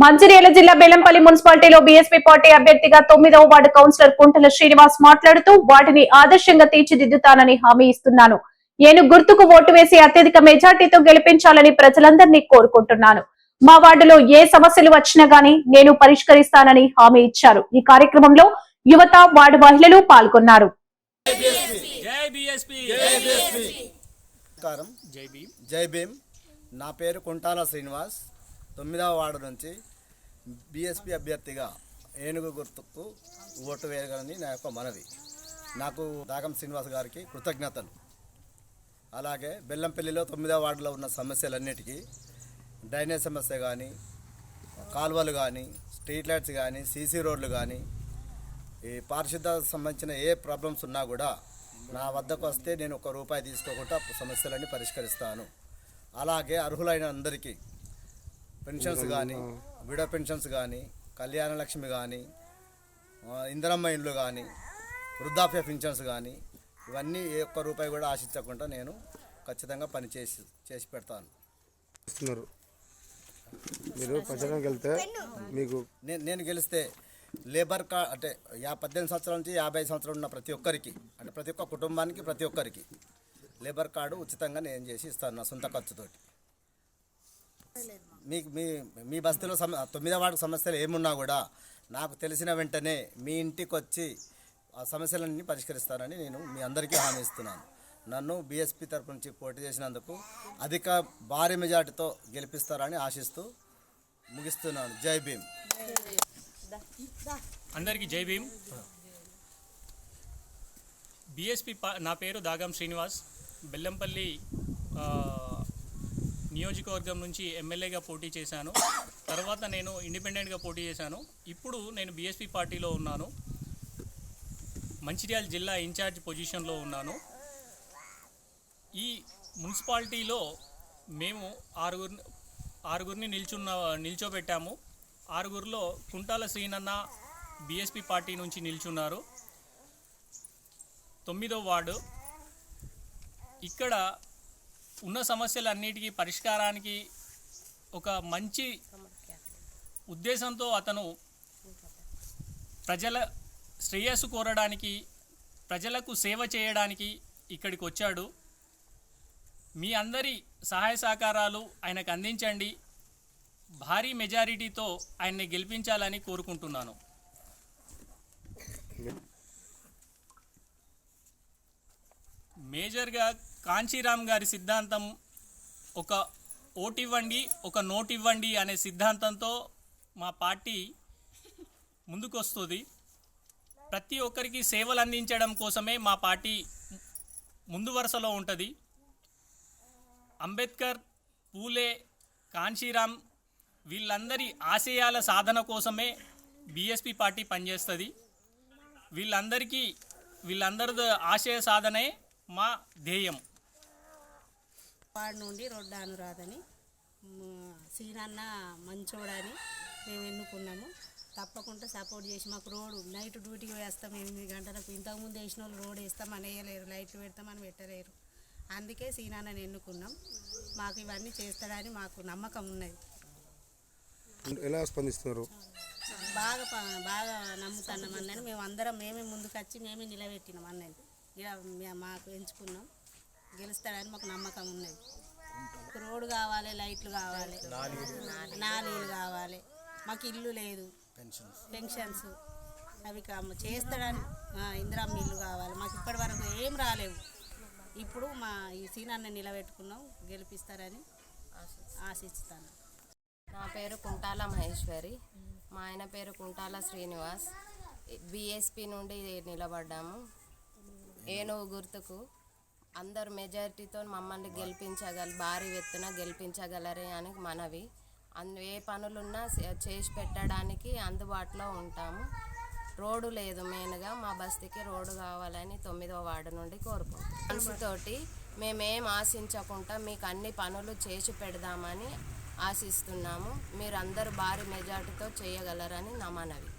మంచిర్యాల జిల్లా బెల్లంపల్లి మున్సిపాలిటీలో BSP party అభ్యర్థిగా 9వ వార్డు కౌన్సిలర్ కుంటల శ్రీనివాస్ మాట్లాడుతూ వాటిని ఆదర్శంగా తీర్చిదిద్దుతానని హామీ ఇస్తున్నాను. నేను గుర్తుకు ఓటు వేసి అత్యధిక మెజార్టీతో గెలిపించాలని ప్రజలందరినీ కోరుకుంటున్నాను. మా వార్డులో ఏ సమస్యలు వచ్చినా గానీ నేను పరిష్కరిస్తానని హామీ ఇచ్చారు. ఈ కార్యక్రమంలో యువత, వార్డు మహిళలు పాల్గొన్నారు. జై భీమ్. నా పేరు కుంటాల శ్రీనివాస్. 9వ వార్డు నుంచి బీఎస్పీ అభ్యర్థిగా ఏనుగు గుర్తుకు ఓటు వేయగలని నా యొక్క మనవి. నాకు దాగం శ్రీనివాస్ గారికి కృతజ్ఞతలు. అలాగే బెల్లంపల్లిలో 9వ వార్డులో ఉన్న సమస్యలన్నిటికీ డ్రైనేజ్ సమస్య కానీ, కాలువలు కానీ, స్ట్రీట్ లైట్స్ కానీ, సీసీ రోడ్లు కానీ, ఈ పారిశుద్ధ సంబంధించిన ఏ ప్రాబ్లమ్స్ ఉన్నా కూడా నా వద్దకు వస్తే నేను ₹1 తీసుకోకుండా సమస్యలన్నీ పరిష్కరిస్తాను. అలాగే అర్హులైన అందరికీ పెన్షన్స్ కానీ, విడో పెన్షన్స్ కానీ, కళ్యాణ లక్ష్మి కానీ, ఇందిరమ్మ ఇండ్లు కానీ, వృద్ధాప్య పెన్షన్స్ కానీ, ఇవన్నీ ₹1 కూడా ఆశించకుండా నేను ఖచ్చితంగా చేసి పెడతాను. మీరు ప్రచారంకి వెళ్తే మీకు నేను గెలిస్తే లేబర్ కార్డ్ అంటే 18 సంవత్సరాల నుంచి 50 సంవత్సరాలు ఉన్న ప్రతి ఒక్కరికి, అంటే ప్రతి ఒక్క కుటుంబానికి, ప్రతి ఒక్కరికి లేబర్ కార్డు ఉచితంగా నేను చేసి ఇస్తాను నా సొంత ఖర్చుతోటి. మీకు మీ బస్తీలో 9వ వార్డు సమస్యలు ఏమున్నా కూడా నాకు తెలిసిన వెంటనే మీ ఇంటికి వచ్చి ఆ సమస్యలన్నీ పరిష్కరిస్తానని నేను మీ అందరికీ హామీ ఇస్తున్నాను. నన్ను బీఎస్పీ తరపు నుంచి పోటీ చేసినందుకు భారీ మెజార్టీతో గెలిపిస్తారని ఆశిస్తూ ముగిస్తున్నాను. జై భీమ్. అందరికీ జై భీమ్. బీఎస్పీ నా పేరు దాగం శ్రీనివాస్. బెల్లంపల్లి నియోజకవర్గం నుంచి ఎమ్మెల్యేగా పోటీ చేశాను. తర్వాత నేను ఇండిపెండెంట్గా పోటీ చేశాను. ఇప్పుడు నేను బీఎస్పీ పార్టీలో ఉన్నాను. మంచిర్యాల జిల్లా ఇన్ఛార్జ్ పొజిషన్లో ఉన్నాను. ఈ మున్సిపాలిటీలో మేము ఆరుగురిని నిల్చోబెట్టాము. ఆరుగురిలో కుంటాల శ్రీనన్న బీఎస్పీ పార్టీ నుంచి నిల్చున్నారు. 9వ వార్డు. ఇక్కడ ఉన్న సమస్యలన్నిటికీ పరిష్కారానికి ఒక మంచి ఉద్దేశంతో అతను ప్రజల శ్రేయస్సు కోరడానికి, ప్రజలకు సేవ చేయడానికి ఇక్కడికి వచ్చాడు. మీ అందరి సహాయ సహకారాలు ఆయనకు అందించండి. భారీ మెజారిటీతో ఆయన్ని గెలిపించాలని కోరుకుంటున్నాను. మేజర్గా కాంచీరామ్ గారి సిద్ధాంతం ఒక ఓటు ఇవ్వండి, ఒక నోటు ఇవ్వండి అనే సిద్ధాంతంతో మా పార్టీ ముందుకొస్తుంది. ప్రతి ఒక్కరికి సేవలు అందించడం కోసమే మా పార్టీ ముందు వరుసలో ఉంటుంది. అంబేద్కర్, పూలే, కాంచీరామ్ వీళ్ళందరి ఆశయాల సాధన కోసమే బీఎస్పీ పార్టీ పనిచేస్తుంది. వీళ్ళందరి ఆశయ సాధనే మా ధ్యేయం. వాడి నుండి రొడ్డ అనురాధని సీనన్న మంచోడని మేము ఎన్నుకున్నాము. తప్పకుండా సపోర్ట్ చేసి మాకు రోడ్డు నైట్ డ్యూటీకి వేస్తాం 8 గంటలకు. ఇంతకుముందు వేసిన వాళ్ళు రోడ్ వేస్తామని వేయలేరు, లైట్లు పెడతామని పెట్టలేరు. అందుకే సీనన్నని ఎన్నుకున్నాం. మాకు ఇవన్నీ చేస్తాడని మాకు నమ్మకం ఉన్నది. ఎలా స్పందిస్తున్నారు? బాగా నమ్ముతున్నాం అన్నని మేము అందరం మేమే ముందుకు వచ్చి మేమే నిలబెట్టినాం అన్నది. ఇలా మాకు ఎంచుకున్నాం, గెలుస్తాడని మాకు నమ్మకం ఉన్నది. రోడ్డు కావాలి, లైట్లు కావాలి, నాలీలు కావాలి, మాకు ఇల్లు లేదు, పెన్షన్స్ అవి చేస్తాడని, ఇందిరమ్మ ఇల్లు కావాలి. మాకు ఇప్పటి వరకు ఏం రాలేవు. ఇప్పుడు మా ఈ సీనాన్ని నిలబెట్టుకున్నాం, గెలిపిస్తారని ఆశిస్తాను. నా పేరు కుంటాల మహేశ్వరి. మా ఆయన పేరు కుంటాల శ్రీనివాస్. బీఎస్పీ నుండి నిలబడ్డాము. ఏనుగు గుర్తుకు అందరు మెజారిటీతో మమ్మల్ని భారీ ఎత్తున గెలిపించగలరే అని మనవి. ఏ పనులున్నా చేసి పెట్టడానికి అందుబాటులో ఉంటాము. రోడ్డు లేదు, మెయిన్గా మా బస్తీకి రోడ్డు కావాలని 9వ వార్డు నుండి కోరుకుంటాం. మనసుతోటి మేమేం ఆశించకుండా మీకు అన్ని పనులు చేసి పెడదామని ఆశిస్తున్నాము. మీరు అందరూ భారీ మెజారిటీతో చేయగలరని నా మనవి.